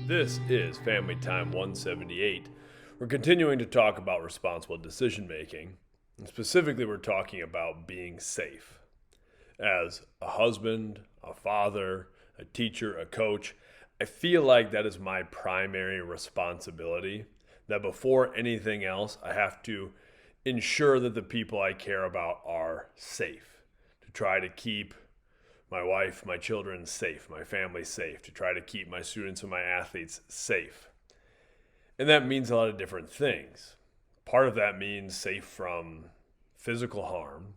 This is Family Time 178. We're continuing to talk about responsible decision making, and specifically, we're talking about being safe. As a husband, a father, a teacher, a coach, I feel like that is my primary responsibility. That before anything else, I have to ensure that the people I care about are safe, to try to keep my wife, my children safe, my family safe, to try to keep my students and my athletes safe. And that means a lot of different things. Part of that means safe from physical harm,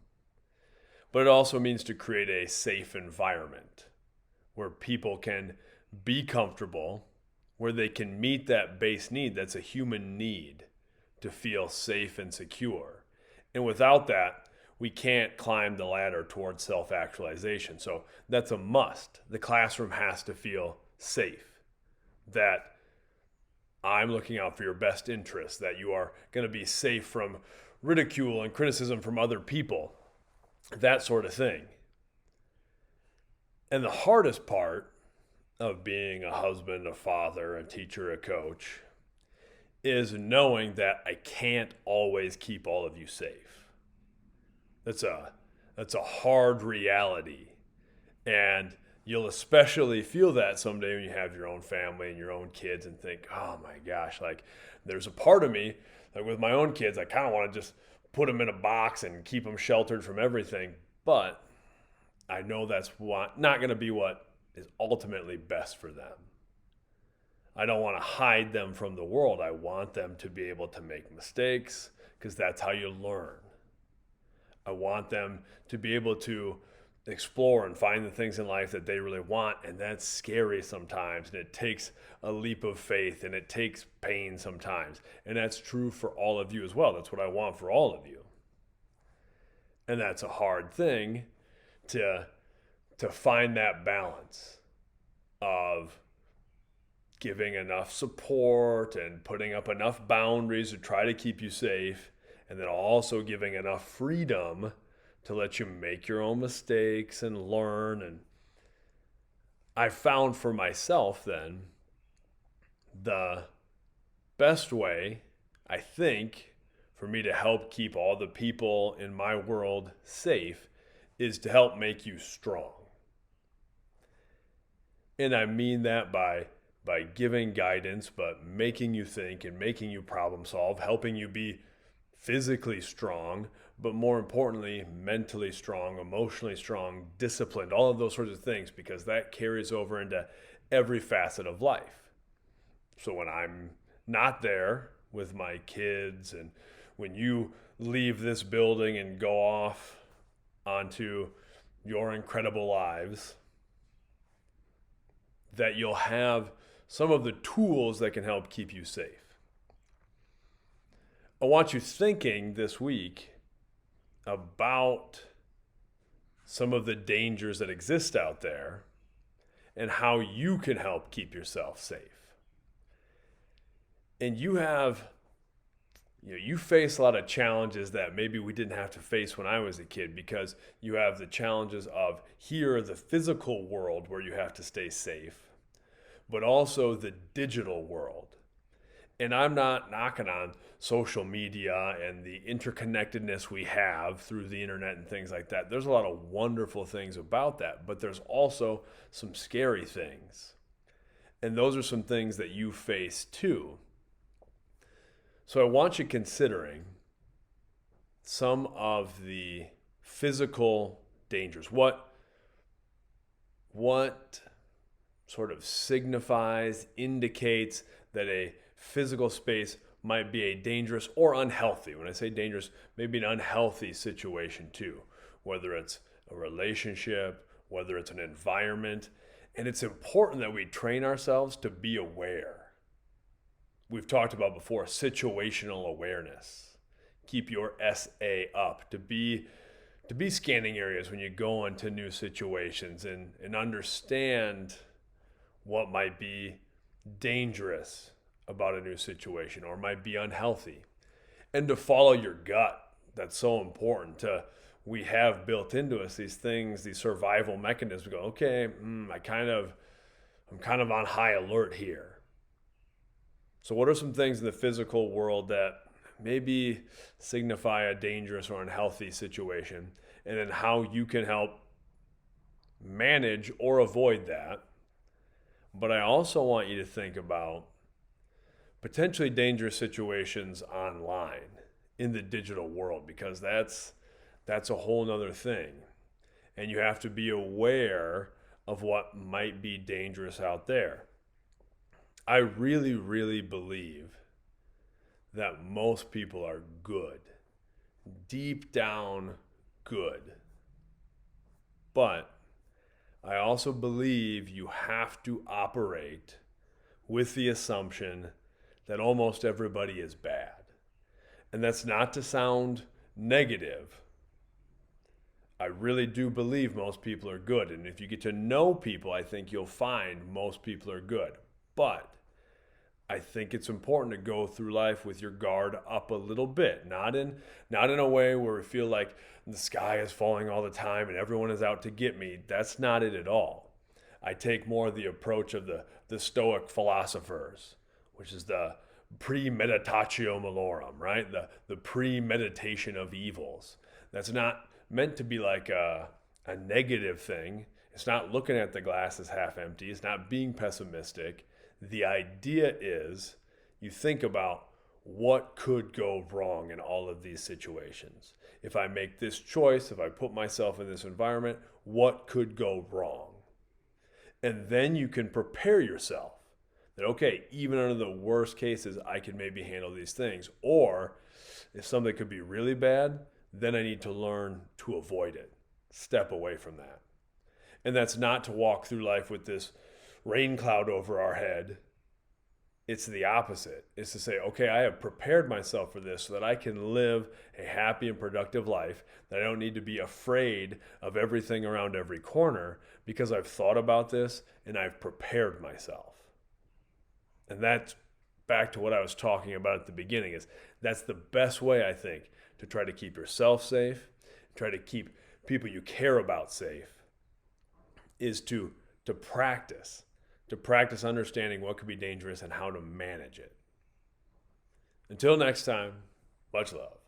but it also means to create a safe environment where people can be comfortable, where they can meet that base need that's a human need to feel safe and secure. And without that, we can't climb the ladder towards self-actualization. So that's a must. The classroom has to feel safe, that I'm looking out for your best interests, that you are going to be safe from ridicule and criticism from other people, that sort of thing. And the hardest part of being a husband, a father, a teacher, a coach, is knowing that I can't always keep all of you safe. That's a hard reality. And you'll especially feel that someday when you have your own family and your own kids and think, oh my gosh, like there's a part of me, like with my own kids, I kind of want to just put them in a box and keep them sheltered from everything. But I know that's not going to be what is ultimately best for them. I don't want to hide them from the world. I want them to be able to make mistakes because that's how you learn. I want them to be able to explore and find the things in life that they really want, and that's scary sometimes, and it takes a leap of faith, and it takes pain sometimes, and that's true for all of you as well. That's what I want for all of you. And that's a hard thing to find that balance of giving enough support and putting up enough boundaries to try to keep you safe, and then also giving enough freedom to let you make your own mistakes and learn. And I found for myself then the best way, I think, for me to help keep all the people in my world safe is to help make you strong. And I mean that by giving guidance, but making you think and making you problem solve, helping you be physically strong, but more importantly, mentally strong, emotionally strong, disciplined, all of those sorts of things, because that carries over into every facet of life. So when I'm not there with my kids, and when you leave this building and go off onto your incredible lives, that you'll have some of the tools that can help keep you safe. I want you thinking this week about some of the dangers that exist out there and how you can help keep yourself safe. And you face a lot of challenges that maybe we didn't have to face when I was a kid, because you have the challenges of here, the physical world where you have to stay safe, but also the digital world. And I'm not knocking on social media and the interconnectedness we have through the internet and things like that. There's a lot of wonderful things about that, but there's also some scary things. And those are some things that you face too. So I want you considering some of the physical dangers. What sort of signifies, indicates that a physical space might be a dangerous or unhealthy. When I say dangerous, maybe an unhealthy situation too, whether it's a relationship, whether it's an environment. And it's important that we train ourselves to be aware. We've talked about before, situational awareness. Keep your SA up, to be scanning areas when you go into new situations and understand what might be dangerous about a new situation or might be unhealthy, and to follow your gut. That's so important. We have built into us these things, these survival mechanisms. We go, okay, I'm kind of on high alert here. So what are some things in the physical world that maybe signify a dangerous or unhealthy situation? And then how you can help manage or avoid that. But I also want you to think about potentially dangerous situations online in the digital world, because that's a whole nother thing. And you have to be aware of what might be dangerous out there. I really, really believe that most people are good, deep down good. But I also believe you have to operate with the assumption that almost everybody is bad. And that's not to sound negative. I really do believe most people are good. And if you get to know people, I think you'll find most people are good. But I think it's important to go through life with your guard up a little bit, not in a way where we feel like the sky is falling all the time and everyone is out to get me. That's not it at all. I take more the approach of the Stoic philosophers, which is the premeditatio malorum, right? The premeditation of evils. That's not meant to be like a negative thing. It's not looking at the glass as half empty. It's not being pessimistic. The idea is you think about what could go wrong in all of these situations. If I make this choice, if I put myself in this environment, what could go wrong? And then you can prepare yourself that, okay, even under the worst cases, I can maybe handle these things. Or if something could be really bad, then I need to learn to avoid it, step away from that. And that's not to walk through life with this rain cloud over our head. It's the opposite. It's to say, okay, I have prepared myself for this so that I can live a happy and productive life, that I don't need to be afraid of everything around every corner, because I've thought about this and I've prepared myself. And that's back to what I was talking about at the beginning, is that's the best way, I think, to try to keep yourself safe, try to keep people you care about safe, is to practice understanding what could be dangerous and how to manage it. Until next time, much love.